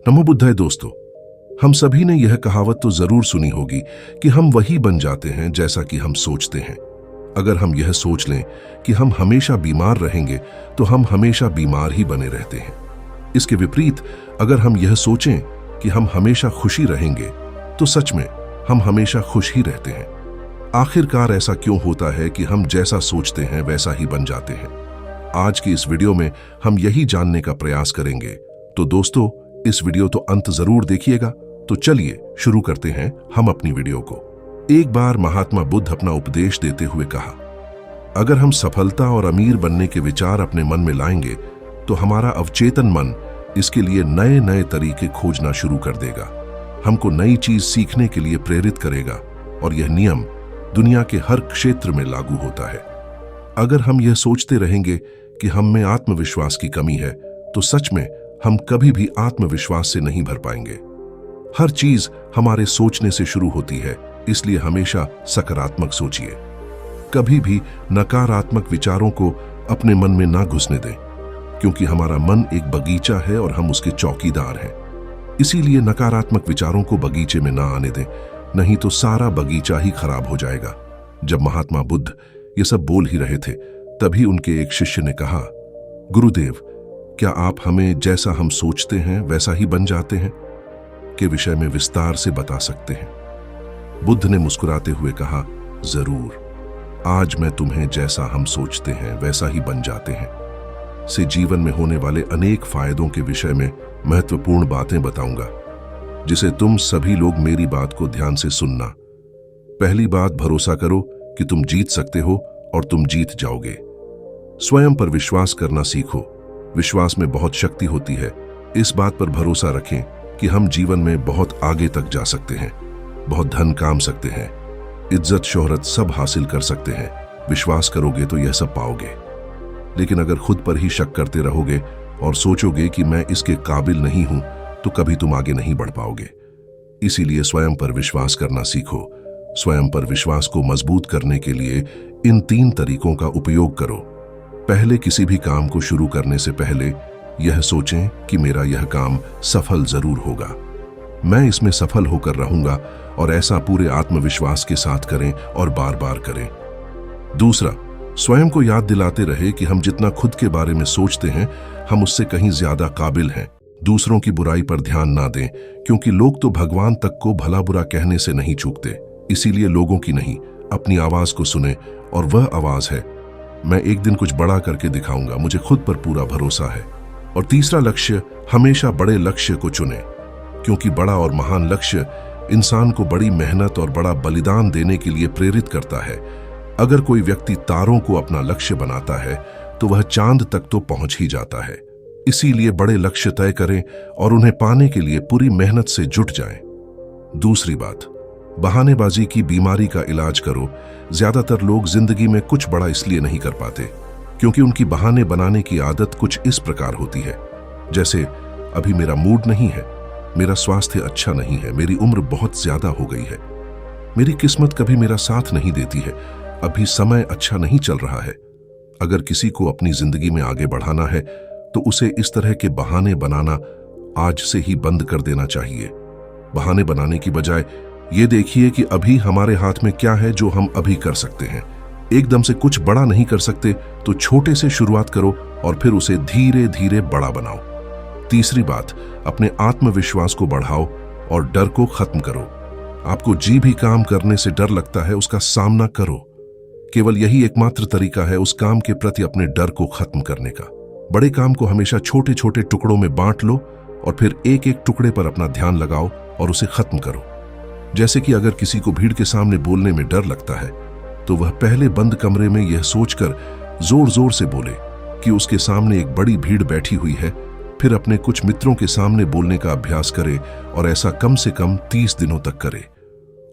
नमो बुद्धाय दोस्तों, हम सभी ने यह कहावत तो जरूर सुनी होगी कि हम वही बन जाते हैं जैसा कि हम सोचते हैं। अगर हम यह सोच लें कि हम हमेशा बीमार रहेंगे तो हम हमेशा बीमार ही बने रहते हैं। इसके विपरीत अगर हम यह सोचें कि हम हमेशा खुशी रहेंगे तो सच में हम हमेशा खुश ही रहते हैं। आखिरकार ऐसा क्यों होता है कि हम जैसा सोचते हैं वैसा ही बन जाते हैं? आज की इस वीडियो में हम यही जानने का प्रयास करेंगे। तो दोस्तों, इस वीडियो तो अंत जरूर देखिएगा। तो चलिए शुरू करते हैं हम अपनी वीडियो को। एक बार महात्मा बुद्ध अपना उपदेश देते हुए कहा, अगर हम सफलता और अमीर बनने के विचार अपने मन में लाएंगे तो हमारा अवचेतन मन इसके लिए नए नए तरीके खोजना शुरू कर देगा, हमको नई चीज सीखने के लिए प्रेरित करेगा और यह नियम दुनिया के हर क्षेत्र में लागू होता है। अगर हम यह सोचते रहेंगे कि हम में आत्मविश्वास की कमी है तो सच में हम कभी भी आत्मविश्वास से नहीं भर पाएंगे। हर चीज हमारे सोचने से शुरू होती है, इसलिए हमेशा सकारात्मक सोचिए। कभी भी नकारात्मक विचारों को अपने मन में ना घुसने दें, क्योंकि हमारा मन एक बगीचा है और हम उसके चौकीदार हैं। इसीलिए नकारात्मक विचारों को बगीचे में ना आने दें, नहीं तो सारा बगीचा ही खराब हो जाएगा। जब महात्मा बुद्ध ये सब बोल ही रहे थे, तभी उनके एक शिष्य ने कहा, गुरुदेव, क्या आप हमें जैसा हम सोचते हैं वैसा ही बन जाते हैं के विषय में विस्तार से बता सकते हैं? बुद्ध ने मुस्कुराते हुए कहा, जरूर। आज मैं तुम्हें जैसा हम सोचते हैं वैसा ही बन जाते हैं से जीवन में होने वाले अनेक फायदों के विषय में महत्वपूर्ण बातें बताऊंगा, जिसे तुम सभी लोग मेरी बात को ध्यान से सुनना। पहली बात, भरोसा करो कि तुम जीत सकते हो और तुम जीत जाओगे। स्वयं पर विश्वास करना सीखो। विश्वास में बहुत शक्ति होती है। इस बात पर भरोसा रखें कि हम जीवन में बहुत आगे तक जा सकते हैं, बहुत धन काम सकते हैं, इज्जत शोहरत सब हासिल कर सकते हैं। विश्वास करोगे तो यह सब पाओगे। लेकिन अगर खुद पर ही शक करते रहोगे और सोचोगे कि मैं इसके काबिल नहीं हूं, तो कभी तुम आगे नहीं बढ़ पाओगे। इसीलिए स्वयं पर विश्वास करना सीखो। स्वयं पर विश्वास को मजबूत करने के लिए इन 3 तरीकों का उपयोग करो। पहले, किसी भी काम को शुरू करने से पहले यह सोचें कि मेरा यह काम सफल जरूर होगा, मैं इसमें सफल होकर रहूंगा, और ऐसा पूरे आत्मविश्वास के साथ करें और बार बार करें। दूसरा, स्वयं को याद दिलाते रहे कि हम जितना खुद के बारे में सोचते हैं हम उससे कहीं ज्यादा काबिल हैं। दूसरों की बुराई पर ध्यान ना दें, क्योंकि लोग तो भगवान तक को भला बुरा कहने से नहीं चूकते। इसीलिए लोगों की नहीं, अपनी आवाज को सुने, और वह आवाज है, मैं एक दिन कुछ बड़ा करके दिखाऊंगा, मुझे खुद पर पूरा भरोसा है। और तीसरा लक्ष्य, हमेशा बड़े लक्ष्य को चुनें, क्योंकि बड़ा और महान लक्ष्य इंसान को बड़ी मेहनत और बड़ा बलिदान देने के लिए प्रेरित करता है। अगर कोई व्यक्ति तारों को अपना लक्ष्य बनाता है तो वह चांद तक तो पहुंच ही जाता है। इसीलिए बड़े लक्ष्य तय करें और उन्हें पाने के लिए पूरी मेहनत से जुट जाएं। दूसरी बात, बहानेबाजी की बीमारी का इलाज करो। ज्यादातर लोग जिंदगी में कुछ बड़ा इसलिए नहीं कर पाते क्योंकि उनकी बहाने बनाने की आदत कुछ इस प्रकार होती है, जैसे अभी मेरा मूड नहीं है, मेरा स्वास्थ्य अच्छा नहीं है, मेरी उम्र बहुत ज्यादा हो गई है, मेरी किस्मत कभी मेरा साथ नहीं देती है, अभी समय अच्छा नहीं चल रहा है। अगर किसी को अपनी जिंदगी में आगे बढ़ाना है तो उसे इस तरह के बहाने बनाना आज से ही बंद कर देना चाहिए। बहाने बनाने की बजाय ये देखिए कि अभी हमारे हाथ में क्या है जो हम अभी कर सकते हैं। एकदम से कुछ बड़ा नहीं कर सकते तो छोटे से शुरुआत करो और फिर उसे धीरे धीरे बड़ा बनाओ। तीसरी बात, अपने आत्मविश्वास को बढ़ाओ और डर को खत्म करो। आपको जी भी काम करने से डर लगता है, उसका सामना करो। केवल यही एकमात्र तरीका है उस काम के प्रति अपने डर को खत्म करने का। बड़े काम को हमेशा छोटे छोटे टुकड़ों में बांट लो और फिर एक एक टुकड़े पर अपना ध्यान लगाओ और उसे खत्म करो। जैसे कि अगर किसी को भीड़ के सामने बोलने में डर लगता है तो वह पहले बंद कमरे में यह सोचकर जोर जोर से बोले कि उसके सामने एक बड़ी भीड़ बैठी हुई है, फिर अपने कुछ मित्रों के सामने बोलने का अभ्यास करे और ऐसा कम से कम 30 दिनों तक करे,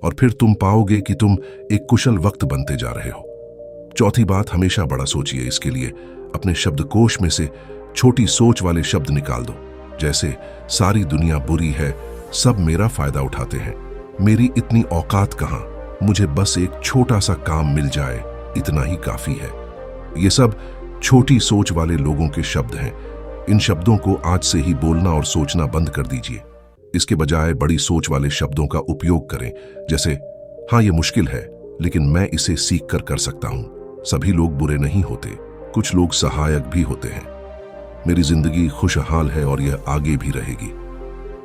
और फिर तुम पाओगे कि तुम एक कुशल वक्त बनते जा रहे हो। चौथी बात, हमेशा बड़ा सोचिए। इसके लिए अपने शब्दकोश में से छोटी सोच वाले शब्द निकाल दो, जैसे सारी दुनिया बुरी है, सब मेरा फायदा उठाते हैं, मेरी इतनी औकात कहां, मुझे बस एक छोटा सा काम मिल जाए, इतना ही काफी है। ये सब छोटी सोच वाले लोगों के शब्द हैं। इन शब्दों को आज से ही बोलना और सोचना बंद कर दीजिए। इसके बजाय बड़ी सोच वाले शब्दों का उपयोग करें, जैसे हाँ ये मुश्किल है लेकिन मैं इसे सीख कर कर सकता हूं। सभी लोग बुरे नहीं होते, कुछ लोग सहायक भी होते हैं। मेरी जिंदगी खुशहाल है और यह आगे भी रहेगी।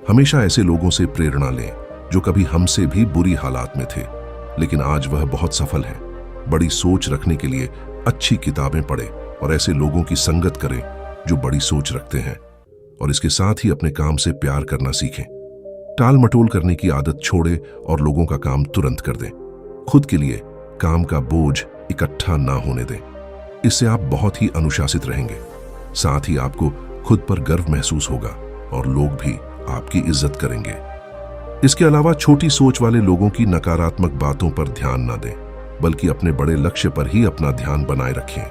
हमेशा ऐसे लोगों से प्रेरणा लें जो कभी हमसे भी बुरी हालात में थे लेकिन आज वह बहुत सफल हैं। बड़ी सोच रखने के लिए अच्छी किताबें पढ़ें और ऐसे लोगों की संगत करें जो बड़ी सोच रखते हैं। और इसके साथ ही अपने काम से प्यार करना सीखें। टाल मटोल करने की आदत छोड़ें और लोगों का काम तुरंत कर दें। खुद के लिए काम का बोझ इकट्ठा ना होने दें। इससे आप बहुत ही अनुशासित रहेंगे। साथ ही आपको खुद पर गर्व महसूस होगा और लोग भी आपकी इज्जत करेंगे। इसके अलावा छोटी सोच वाले लोगों की नकारात्मक बातों पर ध्यान ना दें, बल्कि अपने बड़े लक्ष्य पर ही अपना ध्यान बनाए रखें।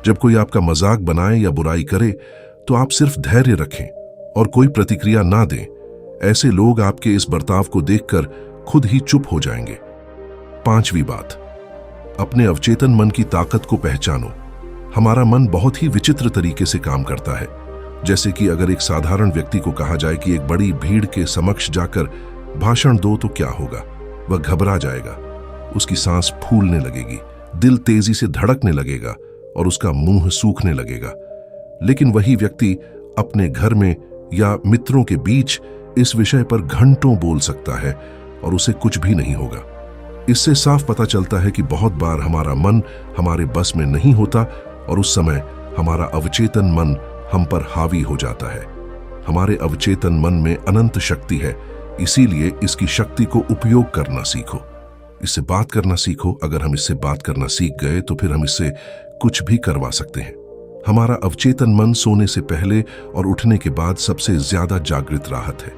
जब कोई आपका मजाक बनाए या बुराई करे तो आप सिर्फ धैर्य रखें और कोई प्रतिक्रिया ना दें। ऐसे लोग आपके इस बर्ताव को देखकर खुद ही चुप हो जाएंगे। 5वीं बात, अपने अवचेतन मन की ताकत को पहचानो। हमारा मन बहुत ही विचित्र तरीके से काम करता है। जैसे कि अगर एक साधारण व्यक्ति को कहा जाए कि एक बड़ी भीड़ के समक्ष जाकर भाषण दो तो क्या होगा? वह घबरा जाएगा, उसकी सांस फूलने लगेगी, दिल तेजी से धड़कने लगेगा और उसका मुंह सूखने लगेगा। लेकिन वही व्यक्ति अपने घर में या मित्रों के बीच इस विषय पर घंटों बोल सकता है और उसे कुछ भी नहीं होगा। इससे साफ पता चलता है कि बहुत बार हमारा मन हमारे बस में नहीं होता और उस समय हमारा अवचेतन मन हम पर हावी हो जाता है। हमारे अवचेतन मन में अनंत शक्ति है, इसीलिए इसकी शक्ति को उपयोग करना सीखो। इससे बात करना सीखो। अगर हम इससे बात करना सीख गए तो फिर हम इससे कुछ भी करवा सकते हैं। हमारा अवचेतन मन सोने से पहले और उठने के बाद सबसे ज्यादा जागृत राहत है।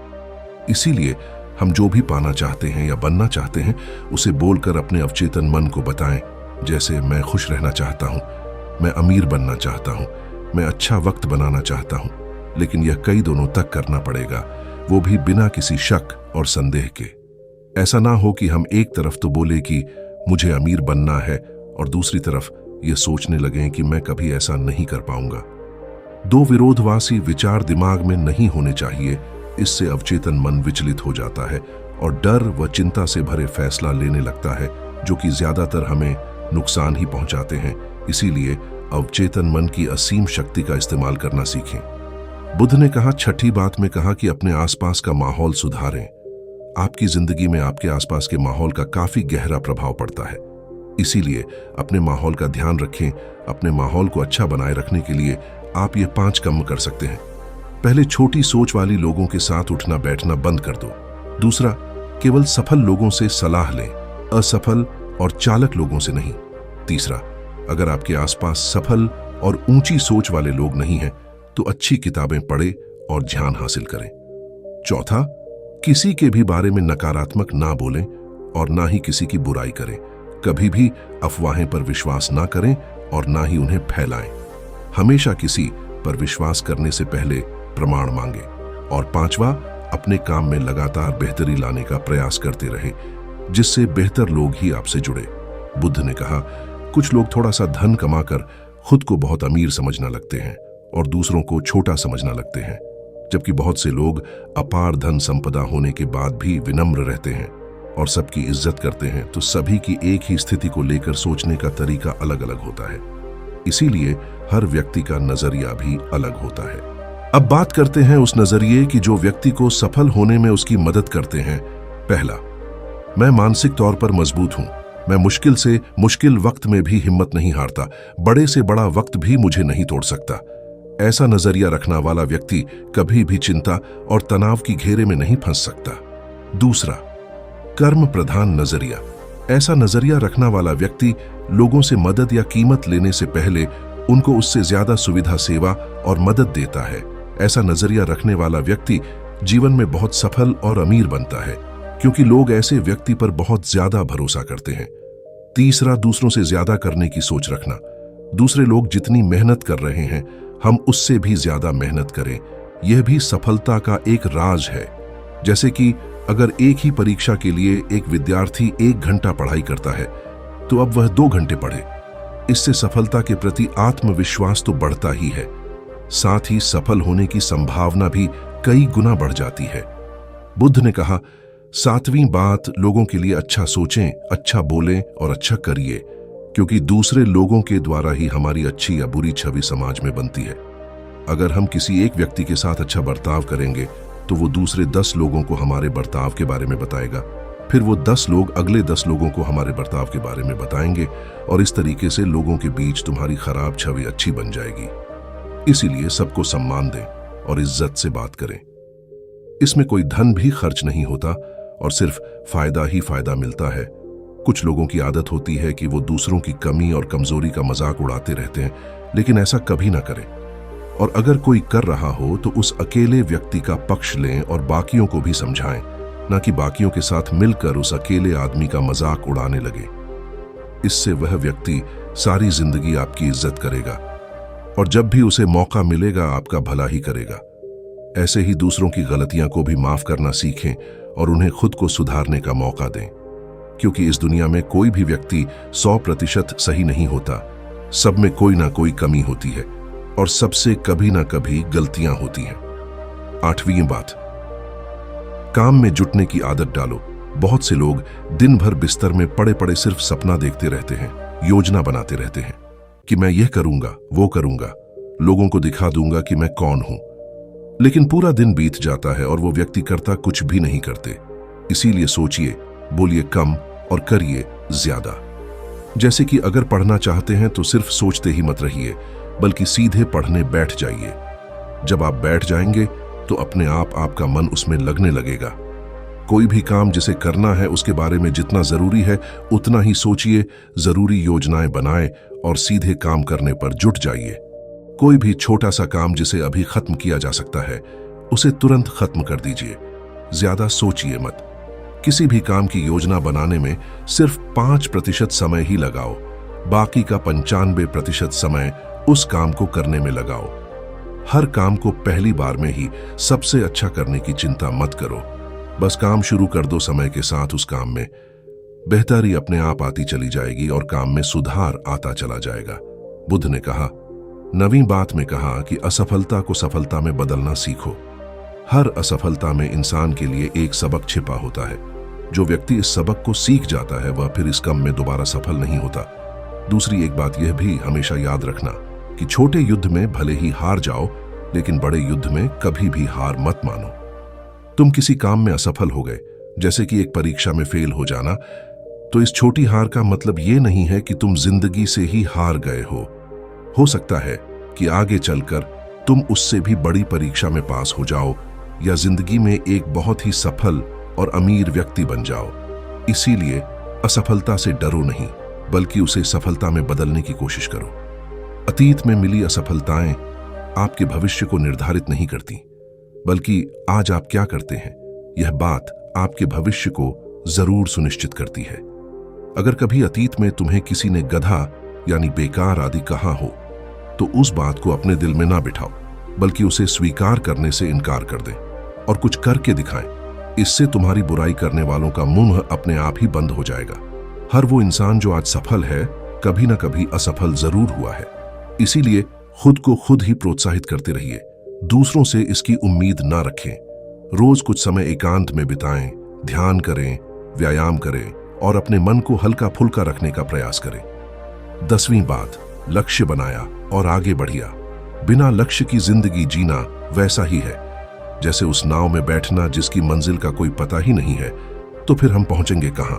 इसीलिए हम जो भी पाना चाहते हैं या बनना चाहते हैं उसे बोलकर अपने अवचेतन मन को बताएं। जैसे मैं खुश रहना चाहता हूं, मैं अमीर बनना चाहता हूं, मैं अच्छा वक्त बनाना चाहता हूं। लेकिन यह कई दिनों तक करना पड़ेगा, वो भी बिना किसी शक और संदेह के। ऐसा ना हो कि हम एक तरफ तो बोले कि मुझे अमीर बनना है और दूसरी तरफ ये सोचने लगें कि मैं कभी ऐसा नहीं कर पाऊंगा। दो विरोधवासी विचार दिमाग में नहीं होने चाहिए। इससे अवचेतन मन विचलित हो जाता है और डर व चिंता से भरे फैसला लेने लगता है, जो कि ज्यादातर हमें नुकसान ही पहुंचाते हैं। इसीलिए अवचेतन मन की असीम शक्ति का इस्तेमाल करना सीखें। बुद्ध ने कहा, 6ठी बात में कहा कि अपने आसपास का माहौल सुधारें। आपकी जिंदगी में आपके आसपास के माहौल का काफी गहरा प्रभाव पड़ता है। इसीलिए अपने माहौल का ध्यान रखें। अपने माहौल को अच्छा बनाए रखने के लिए आप ये 5 काम कर सकते हैं। पहले, छोटी सोच वाली लोगों के साथ उठना बैठना बंद कर दो। दूसरा, केवल सफल लोगों से सलाह लें, असफल और चालक लोगों से नहीं। तीसरा, अगर आपके आसपास सफल और ऊंची सोच वाले लोग नहीं हैं तो अच्छी किताबें पढ़ें और ध्यान हासिल करें। चौथा, किसी के भी बारे में नकारात्मक ना बोलें और ना ही किसी की बुराई करें। कभी भी अफवाहें पर विश्वास ना करें और ना ही उन्हें फैलाएं। हमेशा किसी पर विश्वास करने से पहले प्रमाण मांगे। और 5वां, अपने काम में लगातार बेहतरी लाने का प्रयास करते रहे, जिससे बेहतर लोग ही आपसे जुड़े। बुद्ध ने कहा, कुछ लोग थोड़ा सा धन कमाकर खुद को बहुत अमीर समझना लगते हैं और दूसरों को छोटा समझना लगते हैं, जबकि बहुत से लोग अपार धन संपदा होने के बाद भी विनम्र रहते हैं और सबकी इज्जत करते हैं। तो सभी की एक ही स्थिति को लेकर सोचने का तरीका अलग अलग होता है। इसीलिए हर व्यक्ति का नजरिया भी अलग होता है। अब बात करते हैं उस नजरिए की जो व्यक्ति को सफल होने में उसकी मदद करते हैं। पहला, मैं मानसिक तौर पर मजबूत हूं। मैं मुश्किल से मुश्किल वक्त में भी हिम्मत नहीं हारता। बड़े से बड़ा वक्त भी मुझे नहीं तोड़ सकता। ऐसा नजरिया रखने वाला व्यक्ति कभी भी चिंता और तनाव की घेरे में नहीं फंस सकता। दूसरा, कर्म प्रधान नजरिया। ऐसा नजरिया रखने वाला व्यक्ति लोगों से मदद या कीमत लेने से पहले उनको उससे ज्यादा सुविधा, सेवा और मदद देता है। ऐसा नजरिया रखने वाला व्यक्ति जीवन में बहुत सफल और अमीर बनता है, क्योंकि लोग ऐसे व्यक्ति पर बहुत ज्यादा भरोसा करते हैं। तीसरा, दूसरों से ज्यादा करने की सोच रखना। दूसरे लोग जितनी मेहनत कर रहे हैं, हम उससे भी ज्यादा मेहनत करें। यह भी सफलता का एक राज है। जैसे कि अगर एक ही परीक्षा के लिए एक विद्यार्थी 1 घंटा पढ़ाई करता है तो अब वह 2 घंटे पढ़े। इससे सफलता के प्रति आत्मविश्वास तो बढ़ता ही है, साथ ही सफल होने की संभावना भी कई गुना बढ़ जाती है। बुद्ध ने कहा, 7वीं बात, लोगों के लिए अच्छा सोचें, अच्छा बोलें और अच्छा करिए, क्योंकि दूसरे लोगों के द्वारा ही हमारी अच्छी या बुरी छवि समाज में बनती है। अगर हम किसी एक व्यक्ति के साथ अच्छा बर्ताव करेंगे तो वो दूसरे 10 लोगों को हमारे बर्ताव के बारे में बताएगा, फिर वो 10 लोग अगले 10 लोगों को हमारे बर्ताव के बारे में बताएंगे और इस तरीके से लोगों के बीच तुम्हारी खराब छवि अच्छी बन जाएगी। इसीलिए सबको सम्मान दें और इज्जत से बात करें। इसमें कोई धन भी खर्च नहीं होता और सिर्फ फायदा ही फायदा मिलता है। कुछ लोगों की आदत होती है कि वो दूसरों की कमी और कमजोरी का मजाक उड़ाते रहते हैं, लेकिन ऐसा कभी ना करें। और अगर कोई कर रहा हो तो उस अकेले व्यक्ति का पक्ष लें और बाकियों को भी समझाएं, ना कि बाकियों के साथ मिलकर उस अकेले आदमी का मजाक उड़ाने लगे। इससे वह व्यक्ति सारी जिंदगी आपकी इज्जत करेगा और जब भी उसे मौका मिलेगा आपका भला ही करेगा। ऐसे ही दूसरों की गलतियां को भी माफ करना सीखें और उन्हें खुद को सुधारने का मौका दें, क्योंकि इस दुनिया में कोई भी व्यक्ति 100% सही नहीं होता। सब में कोई ना कोई कमी होती है और सबसे कभी ना कभी गलतियां होती हैं। 8वीं बात, काम में जुटने की आदत डालो। बहुत से लोग दिन भर बिस्तर में पड़े पड़े सिर्फ सपना देखते रहते हैं, योजना बनाते रहते हैं कि मैं यह करूंगा, वो करूंगा, लोगों को दिखा दूंगा कि मैं कौन हूं। लेकिन पूरा दिन बीत जाता है और वो व्यक्ति करता कुछ भी नहीं करते। इसीलिए सोचिए, बोलिए कम और करिए ज्यादा। जैसे कि अगर पढ़ना चाहते हैं तो सिर्फ सोचते ही मत रहिए, बल्कि सीधे पढ़ने बैठ जाइए। जब आप बैठ जाएंगे तो अपने आप आपका मन उसमें लगने लगेगा। कोई भी काम जिसे करना है उसके बारे में जितना जरूरी है उतना ही सोचिए, जरूरी योजनाएं बनाएं और सीधे काम करने पर जुट जाइए। कोई भी छोटा सा काम जिसे अभी खत्म किया जा सकता है उसे तुरंत खत्म कर दीजिए। ज्यादा सोचिए मत। किसी भी काम की योजना बनाने में सिर्फ 5% समय ही लगाओ, बाकी का 95% समय उस काम को करने में लगाओ। हर काम को पहली बार में ही सबसे अच्छा करने की चिंता मत करो, बस काम शुरू कर दो। समय के साथ उस काम में बेहतरी अपने आप आती चली जाएगी और काम में सुधार आता चला जाएगा। बुद्ध ने कहा, 9वीं बात में कहा कि असफलता को सफलता में बदलना सीखो। हर असफलता में इंसान के लिए एक सबक छिपा होता है। जो व्यक्ति इस सबक को सीख जाता है वह फिर इस काम में दोबारा सफल नहीं होता। दूसरी एक बात यह भी हमेशा याद रखना कि छोटे युद्ध में भले ही हार जाओ, लेकिन बड़े युद्ध में कभी भी हार मत मानो। तुम किसी काम में असफल हो गए, जैसे कि एक परीक्षा में फेल हो जाना, तो इस छोटी हार का मतलब ये नहीं है कि तुम जिंदगी से ही हार गए हो सकता है कि आगे चलकर तुम उससे भी बड़ी परीक्षा में पास हो जाओ या जिंदगी में एक बहुत ही सफल और अमीर व्यक्ति बन जाओ। इसीलिए असफलता से डरो नहीं, बल्कि उसे सफलता में बदलने की कोशिश करो। अतीत में मिली असफलताएं आपके भविष्य को निर्धारित नहीं करती, बल्कि आज आप क्या करते हैं यह बात आपके भविष्य को जरूर सुनिश्चित करती है। अगर कभी अतीत में तुम्हें किसी ने गधा यानी बेकार आदि कहा हो तो उस बात को अपने दिल में ना बिठाओ, बल्कि उसे स्वीकार करने से इनकार कर दें और कुछ करके दिखाएं। इससे तुम्हारी बुराई करने वालों का मुंह अपने आप ही बंद हो जाएगा। हर वो इंसान जो आज सफल है कभी ना कभी असफल जरूर हुआ है। इसीलिए खुद को खुद ही प्रोत्साहित करते रहिए, दूसरों से इसकी उम्मीद ना रखें। रोज कुछ समय एकांत में बिताएं, ध्यान करें, व्यायाम करें और अपने मन को हल्का फुल्का रखने का प्रयास करें। 10वीं बात, लक्ष्य बनाया और आगे बढ़िया। बिना लक्ष्य की जिंदगी जीना वैसा ही है जैसे उस नाव में बैठना जिसकी मंजिल का कोई पता ही नहीं है, तो फिर हम पहुंचेंगे कहां।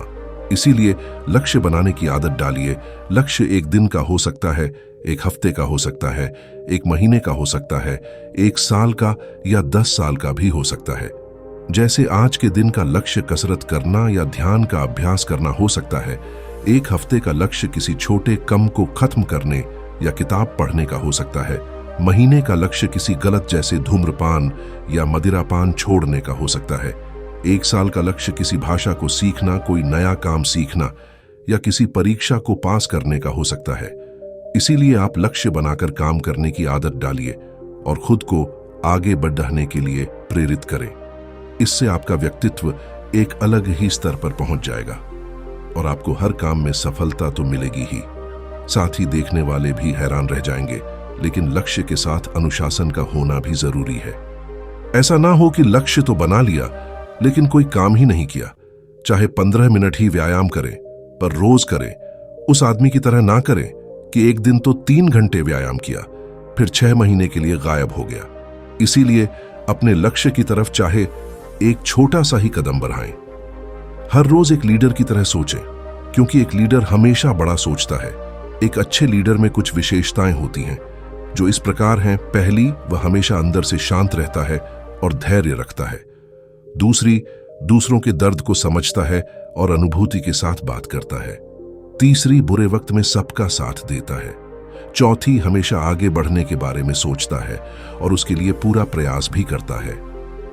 इसीलिए लक्ष्य बनाने की आदत डालिए। लक्ष्य एक दिन का हो सकता है, एक हफ्ते का हो सकता है, एक महीने का हो सकता है, 1 साल का या 10 साल का भी हो सकता है। जैसे आज के दिन का लक्ष्य कसरत करना या ध्यान का अभ्यास करना हो सकता है, एक हफ्ते का लक्ष्य किसी छोटे कम को खत्म करने या किताब पढ़ने का हो सकता है, महीने का लक्ष्य किसी गलत जैसे धूम्रपान या मदिरापान छोड़ने का हो सकता है, 1 साल का लक्ष्य किसी भाषा को सीखना, कोई नया काम सीखना या किसी परीक्षा को पास करने का हो सकता है। इसीलिए आप लक्ष्य बनाकर काम करने की आदत डालिए और खुद को आगे बढ़ने के लिए प्रेरित करें। इससे आपका व्यक्तित्व एक अलग ही स्तर पर पहुंच जाएगा और आपको हर काम में सफलता तो मिलेगी ही, साथ ही देखने वाले भी हैरान रह जाएंगे, लेकिन लक्ष्य के साथ अनुशासन का होना भी जरूरी है। ऐसा ना हो कि लक्ष्य तो बना लिया लेकिन कोई काम ही नहीं किया। चाहे 15 मिनट ही व्यायाम करें, पर रोज करें। उस आदमी की तरह ना करें कि एक दिन तो 3 घंटे व्यायाम किया, फिर 6 महीने के लिए गायब हो गया। इसीलिए अपने लक्ष्य की तरफ चाहे एक छोटा सा ही कदम बढ़ाएं। हर रोज एक लीडर की तरह सोचें, क्योंकि एक लीडर हमेशा बड़ा सोचता है। एक अच्छे लीडर में कुछ विशेषताएं होती हैं जो इस प्रकार हैं। पहली, वह हमेशा अंदर से शांत रहता है और धैर्य रखता है। दूसरी, दूसरों के दर्द को समझता है और अनुभूति के साथ बात करता है। तीसरी, बुरे वक्त में सबका साथ देता है। चौथी, हमेशा आगे बढ़ने के बारे में सोचता है और उसके लिए पूरा प्रयास भी करता है।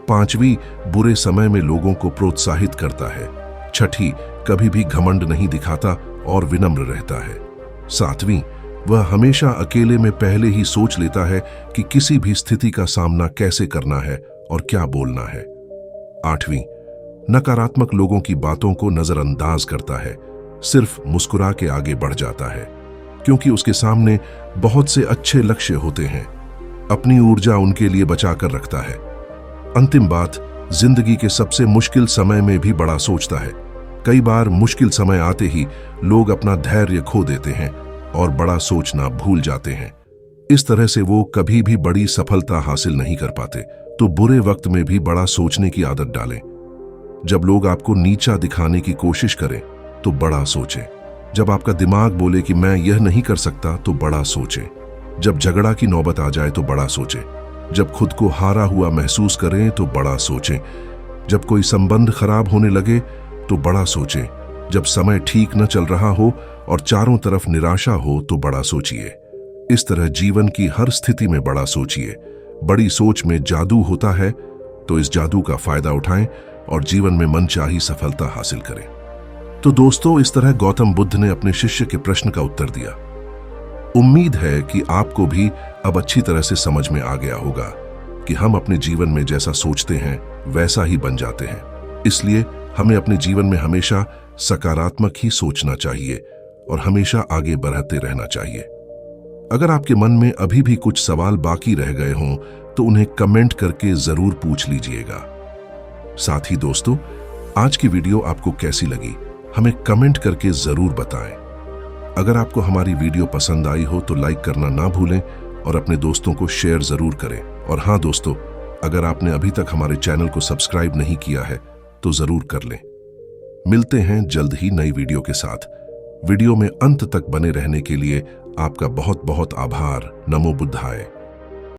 पांचवी, बुरे समय में लोगों को प्रोत्साहित करता है। छठी, कभी भी घमंड नहीं दिखाता और विनम्र रहता है। सातवीं, वह हमेशा अकेले में पहले ही सोच लेता है कि किसी भी स्थिति का सामना कैसे करना है और क्या बोलना है। आठवीं, नकारात्मक लोगों की बातों को नजरअंदाज करता है, सिर्फ मुस्कुरा के आगे बढ़ जाता है, क्योंकि उसके सामने बहुत से अच्छे लक्ष्य होते हैं। अपनी ऊर्जा उनके लिए बचा कर रखता है। अंतिम बात, जिंदगी के सबसे मुश्किल समय में भी बड़ा सोचता है। कई बार मुश्किल समय आते ही लोग अपना धैर्य खो देते हैं और बड़ा सोचना भूल जाते हैं। इस तरह से वो कभी भी बड़ी सफलता हासिल नहीं कर पाते। तो बुरे वक्त में भी बड़ा सोचने की आदत डालें। जब लोग आपको नीचा दिखाने की कोशिश करें तो बड़ा सोचें। जब आपका दिमाग बोले कि मैं यह नहीं कर सकता तो बड़ा सोचें। जब झगड़ा की नौबत आ जाए तो बड़ा सोचें। जब खुद को हारा हुआ महसूस करें तो बड़ा सोचें। जब कोई संबंध खराब होने लगे तो बड़ा सोचें। जब समय ठीक न चल रहा हो और चारों तरफ निराशा हो तो बड़ा सोचिए। इस तरह जीवन की हर स्थिति में बड़ा सोचिए। बड़ी सोच में जादू होता है, तो इस जादू का फायदा उठाएं और जीवन में मनचाही सफलता हासिल करें। तो दोस्तों, इस तरह गौतम बुद्ध ने अपने शिष्य के प्रश्न का उत्तर दिया। उम्मीद है कि आपको भी अब अच्छी तरह से समझ में आ गया होगा कि हम अपने जीवन में जैसा सोचते हैं वैसा ही बन जाते हैं। इसलिए हमें अपने जीवन में हमेशा सकारात्मक ही सोचना चाहिए और हमेशा आगे बढ़ते रहना चाहिए। अगर आपके मन में अभी भी कुछ सवाल बाकी रह गए हों तो उन्हें कमेंट करके जरूर पूछ लीजिएगा। साथ ही दोस्तों, आज की वीडियो आपको कैसी लगी हमें कमेंट करके जरूर बताएं। अगर आपको हमारी वीडियो पसंद आई हो तो लाइक करना ना भूलें और अपने दोस्तों को शेयर जरूर करें। और हाँ दोस्तों, अगर आपने अभी तक हमारे चैनल को सब्सक्राइब नहीं किया है तो जरूर कर लें। मिलते हैं जल्द ही नई वीडियो के साथ। वीडियो में अंत तक बने रहने के लिए आपका बहुत बहुत आभार। नमो बुद्धाय।